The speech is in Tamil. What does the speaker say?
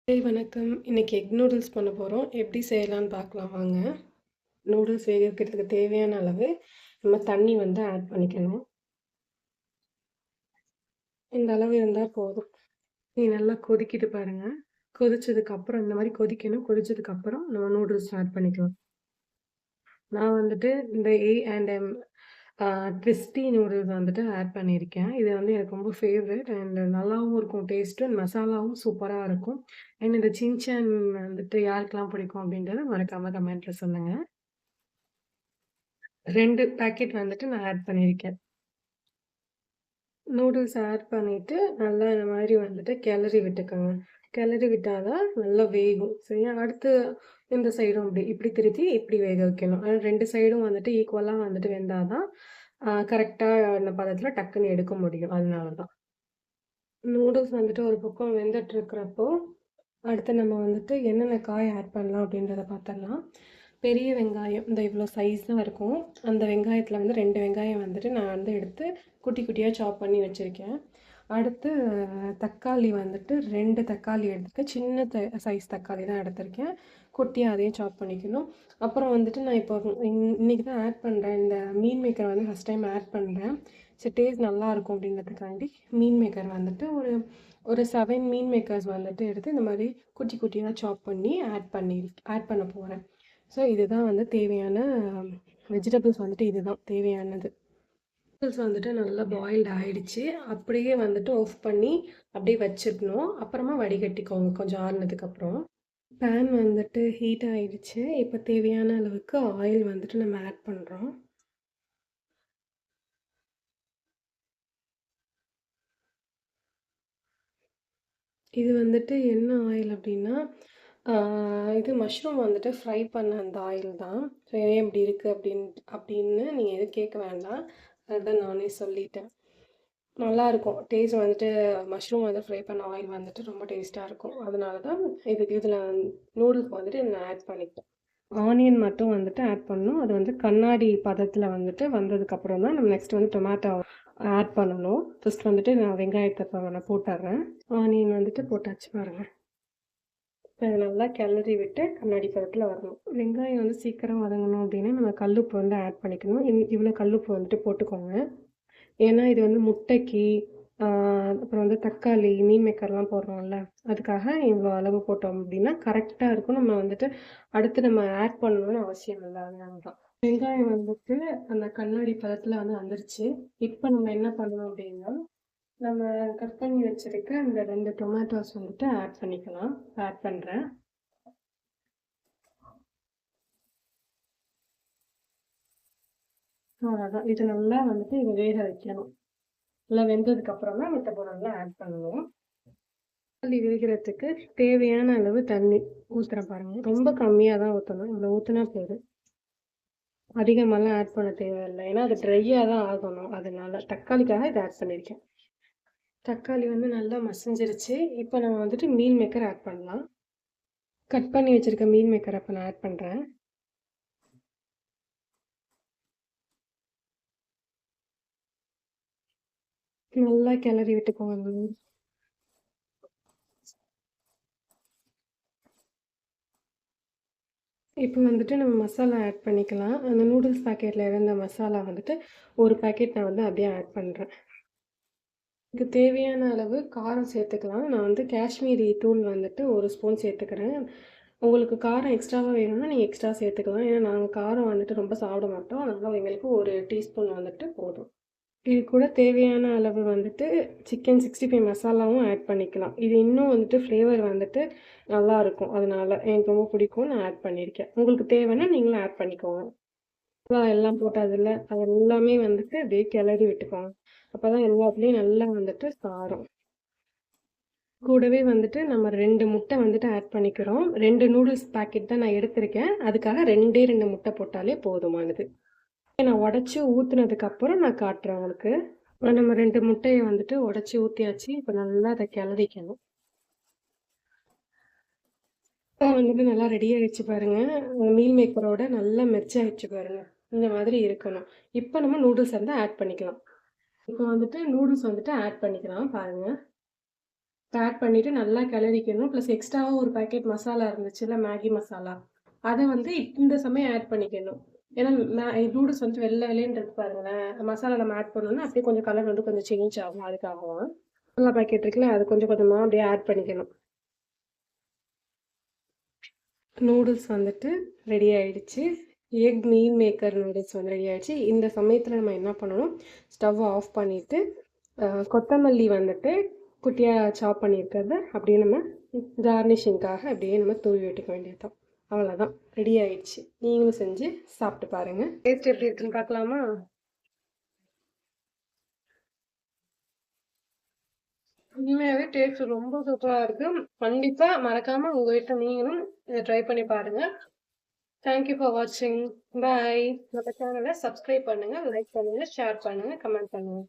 வணக்கம். இன்னைக்கு எக் நூடுல்ஸ் பண்ண போறோம். எப்படி செய்யலான்னு பார்க்கலாம் வாங்க. நூடுல்ஸ் வேக வைக்கிறதுக்கு தேவையான அளவு நம்ம தண்ணி வந்து ஆட் பண்ணிக்கணும். இந்த அளவு இருந்தா போதும். நல்லா கொதிக்குது பாருங்க. கொதிச்சதுக்கு அப்புறம் இந்த மாரி கொதிக்கணும். கொதிச்சதுக்கு அப்புறம் நம்ம நூடுல்ஸ் ஆட் பண்ணிக்கலாம். நான் வந்துட்டு இந்த A&M ட்விஸ்டி நூடுல்ஸ் வந்துட்டு ஆட் பண்ணியிருக்கேன். இது வந்து எனக்கு ரொம்ப ஃபேவரட் அண்ட் நல்லாவும் இருக்கும் டேஸ்ட்டு. மசாலாவும் சூப்பரா இருக்கும். அண்ட் இந்த சின்சான் வந்துட்டு யாருக்கெல்லாம் பிடிக்கும் அப்படின்றத மறக்காம கமெண்ட்ல சொல்லுங்க. 2 பாக்கெட் வந்துட்டு நான் ஆட் பண்ணியிருக்கேன். நூடுல்ஸ் ஆட் பண்ணிட்டு, நல்லா இந்த மாரி வந்துட்டு கிளறி விட்டுக்கோங்க. கிளறி விட்டா தான் நல்லா வேகும். சரியா? அடுத்து இந்த சைடும் இப்படி திருப்பி இப்படி வேக வைக்கணும். 2 சைடும் வந்துட்டு ஈக்குவலா வந்துட்டு வெந்தா தான், கரெக்ட்டா அந்த பதத்துல டக்குன்னு எடுக்க முடியும். அதனால தான். நூடுல்ஸ் வந்துட்டு ஒரு பக்கம் வெந்துட்டுருக்கிறப்போ, அடுத்து நம்ம வந்துட்டு என்னென்ன காய் ஆட் பண்ணலாம் அப்படின்றத பார்த்துடலாம். பெரிய வெங்காயம் இந்த இவ்வளோ சைஸ் தான் இருக்கும். அந்த வெங்காயத்தில் வந்து 2 வெங்காயம் வந்துட்டு நான் வந்து எடுத்து குட்டி குட்டியாக சாப் பண்ணி வச்சுருக்கேன். அடுத்து தக்காளி வந்துட்டு 2 தக்காளி எடுத்துருக்கேன். சின்ன சைஸ் தக்காளி தான் எடுத்திருக்கேன். குட்டியாக அதையும் சாப் பண்ணிக்கணும். அப்புறம் வந்துட்டு நான் இப்போ இன்னைக்கு தான் ஆட் பண்ணுறேன். இந்த மீல் மேக்கர் வந்து ஃபஸ்ட் டைம் ஆட் பண்ணுறேன். சரி டேஸ்ட் நல்லாயிருக்கும் அப்படின்றதுக்காண்டி மீல் மேக்கர் வந்துட்டு ஒரு ஒரு 7 மீல் மேக்கர்ஸ் வந்துட்டு எடுத்து இந்த மாதிரி குட்டி குட்டியாக சாப் பண்ணி ஆட் பண்ண போகிறேன். ஸோ இதுதான் வந்து தேவையான வெஜிடபிள்ஸ் வந்துட்டு இதுதான் தேவையானது. வெஜிடபிள்ஸ் வந்துட்டு நல்லா பாயில்டு ஆயிடுச்சு. அப்படியே வந்துட்டு ஆஃப் பண்ணி அப்படியே வச்சிடணும். அப்புறமா வடிகட்டிக்கோங்க கொஞ்சம் ஆறுனதுக்கப்புறம். பேன் வந்துட்டு ஹீட் ஆயிடுச்சு. இப்போ தேவையான அளவுக்கு ஆயில் வந்துட்டு நம்ம ஆட் பண்ணுறோம். இது வந்துட்டு என்ன ஆயில் அப்படின்னா, இது மஷ்ரூம் வந்துட்டு ஃப்ரை பண்ண அந்த ஆயில் தான். ஸோ ஏன் இப்படி இருக்குது அப்படின்னு நீங்கள் எதுவும் கேட்க வேண்டாம். அதுதான் நானே சொல்லிட்டேன். நல்லாயிருக்கும் டேஸ்ட் வந்துட்டு மஷ்ரூம் வந்து ஃப்ரை பண்ண ஆயில் வந்துட்டு ரொம்ப டேஸ்ட்டாக இருக்கும். அதனால தான் இதில் நூடுல்ஸ் வந்துட்டு நான் ஆட் பண்ணிக்கிட்டேன். ஆனியன் மட்டும் வந்துட்டு ஆட் பண்ணணும். அது வந்து கண்ணாடி பதத்தில் வந்துட்டு வந்ததுக்கப்புறம் தான் நம்ம நெக்ஸ்ட் வந்து டொமேட்டோ ஆட் பண்ணணும். ஃபர்ஸ்ட் வந்துட்டு நான் வெங்காயத்தை நான் போட்டுடுறேன். ஆனியன் வந்துட்டு போட்டாச்சு பாருங்க. இதை நல்லா கிளறி விட்டு கண்ணாடி பதத்தில் வரணும். வெங்காயம் வந்து சீக்கிரம் வதங்கணும் அப்படின்னா நம்ம கல்லுப்பு வந்து ஆட் பண்ணிக்கணும். இவ்வளோ கல்லுப்பு வந்துட்டு போட்டுக்கோங்க. ஏன்னா இது வந்து முட்டைக்கு அப்புறம் வந்து தக்காளி மீன் மேக்கர்லாம் போடுறோம்ல, அதுக்காக இவ்வளோ அளவு போட்டோம் அப்படின்னா கரெக்டாக இருக்கும். நம்ம வந்துட்டு அடுத்து நம்ம ஆட் பண்ணணும்னு அவசியம் இல்லை. அதனால தான் வெங்காயம் வந்துட்டு அந்த கண்ணாடி பதத்தில் வந்து வந்துருச்சு. இப்போ நம்ம என்ன பண்ணணும் அப்படின்னா, நம்ம கட் பண்ணி வச்சிருக்க அந்த 2 டொமேட்டோஸ் வந்துட்டு ஆட் பண்ணிக்கலாம். ஆட் பண்ணுறேன். அவ்வளோதான். இது நல்லா வந்துட்டு இதை வேக வைக்கணும். நல்லா வெந்ததுக்கப்புறம் தான் மித்த பொருள்லாம் ஆட் பண்ணணும். தக்காளி வேகிறதுக்கு தேவையான அளவு தண்ணி ஊற்றுறேன் பாருங்க. ரொம்ப கம்மியாக தான் ஊற்றணும். இவ்வளோ ஊற்றினா போதும். அதிகமாகலாம் ஆட் பண்ண தேவையில்லை. ஏன்னா அது ட்ரையாக தான் ஆகணும். அதனால தக்காளிக்காக இதை ஆட் பண்ணியிருக்கேன். தக்காளி வந்து நல்லா மசிஞ்சிருச்சு. இப்போ நம்ம வந்துட்டு மீல் மேக்கர் ஆட் பண்ணலாம். கட் பண்ணி வச்சிருக்க மீல் மேக்கர் அப்போ நான் ஆட் பண்ணுறேன். நல்லா கிளறி விட்டுக்கோங்க. இப்போ வந்துட்டு நம்ம மசாலா ஆட் பண்ணிக்கலாம். அந்த நூடுல்ஸ் பாக்கெட்டில் இருந்த மசாலா வந்துட்டு ஒரு பாக்கெட் நான் வந்து அப்படியே ஆட் பண்ணுறேன். இதுக்கு தேவையான அளவு காரம் சேர்த்துக்கலாம். நான் வந்து காஷ்மீரி தூள் வந்துட்டு 1 ஸ்பூன் சேர்த்துக்கிறேன். உங்களுக்கு காரம் எக்ஸ்ட்ராவாக வேணும்னா நீங்கள் எக்ஸ்ட்ரா சேர்த்துக்கலாம். ஏன்னா நாங்கள் காரம் வந்துட்டு ரொம்ப சாப்பிட மாட்டோம். அதனால் எங்களுக்கு 1 டீஸ்பூன் வந்துட்டு போதும். இது கூட தேவையான அளவு வந்துட்டு சிக்கன் 65 மசாலாவும் ஆட் பண்ணிக்கலாம். இது இன்னும் வந்துட்டு ஃப்ளேவர் வந்துட்டு நல்லாயிருக்கும். அதனால எனக்கு ரொம்ப பிடிக்கும். நான் ஆட் பண்ணியிருக்கேன். உங்களுக்கு தேவைன்னா நீங்களும் ஆட் பண்ணிக்கோங்க. எல்லாம் போட்டதில்ல அது எல்லாமே வந்துட்டு அப்படியே கிளறி விட்டுக்கோங்க. அப்போ தான் எல்லாத்துலேயும் நல்லா வந்துட்டு சாரும். கூடவே வந்துட்டு நம்ம 2 முட்டை வந்துட்டு ஆட் பண்ணிக்கிறோம். 2 நூடுல்ஸ் பாக்கெட் தான் நான் எடுத்திருக்கேன். அதுக்காக 2 முட்டை போட்டாலே போதுமானது. நான் உடச்சி ஊற்றுனதுக்கப்புறம் நான் காட்டுறேன் உங்களுக்கு. நம்ம 2 முட்டைய வந்துட்டு உடைச்சு ஊத்தியாச்சு. இப்ப நல்லா அத கிளறிக்கணும். வந்துட்டு நல்லா ரெடி ஆயிடுச்சு பாருங்க. மீல் மேக்கரோட நல்லா மெர்ஜ் ஆயிடுச்சு பாருங்க. இந்த மாதிரி இருக்கணும். இப்ப நம்ம நூடுல்ஸ் வந்து ஆட் பண்ணிக்கலாம். இப்ப வந்துட்டு நூடுல்ஸ் வந்துட்டு ஆட் பண்ணிக்கலாம் பாருங்க. ஆட் பண்ணிட்டு நல்லா கிளறிக்கணும். ப்ளஸ் எக்ஸ்ட்ராவா ஒரு பாக்கெட் மசாலா இருந்துச்சுல்ல, மேகி மசாலா. அத வந்து இந்த சமயம் ஆட் பண்ணிக்கணும். ஏன்னா நூடுல்ஸ் வந்து வெள்ள வெள்ளேன்னு இருக்கு பாருங்களேன். மசாலா நம்ம ஆட் பண்ணோம்னா அப்படியே கொஞ்சம் கலர் வந்து கொஞ்சம் சேஞ்ச் ஆகும். அதுக்காகவும். மசாலா பாக்கெட் இருக்குல்ல, அது கொஞ்சம் கொஞ்சமா அப்படியே ஆட் பண்ணிக்கணும். நூடுல்ஸ் வந்துட்டு ரெடி ஆயிடுச்சு. எக் மீல் மேக்கர் நூடுல்ஸ் வந்து ரெடி ஆயிடுச்சு. இந்த சமயத்துல நம்ம என்ன பண்ணணும், ஸ்டவ் ஆஃப் பண்ணிட்டு கொத்தமல்லி வந்துட்டு குட்டியா சாப் பண்ணியிருக்கிறத அப்படியே நம்ம கார்னிஷிங்காக அப்படியே நம்ம தூவி விட்டுக்க வேண்டியதுதான். அவ்வளோதான், ரெடி ஆயிடுச்சு. நீங்களும் செஞ்சு சாப்பிட்டு பாருங்க. டேஸ்ட் எப்படி இருக்குன்னு பார்க்கலாமா? உண்மையாவே டேஸ்ட் ரொம்ப சூப்பரா இருக்கு. கண்டிப்பா மறக்காம உங்க வீட்ல நீங்களும் இதை ட்ரை பண்ணி பாருங்க. தேங்க்யூ ஃபார் வாட்சிங். பாய். நம்ம சேனலை சப்ஸ்கிரைப் பண்ணுங்க, லைக் பண்ணுங்க, ஷேர் பண்ணுங்க, கமெண்ட் பண்ணுங்க.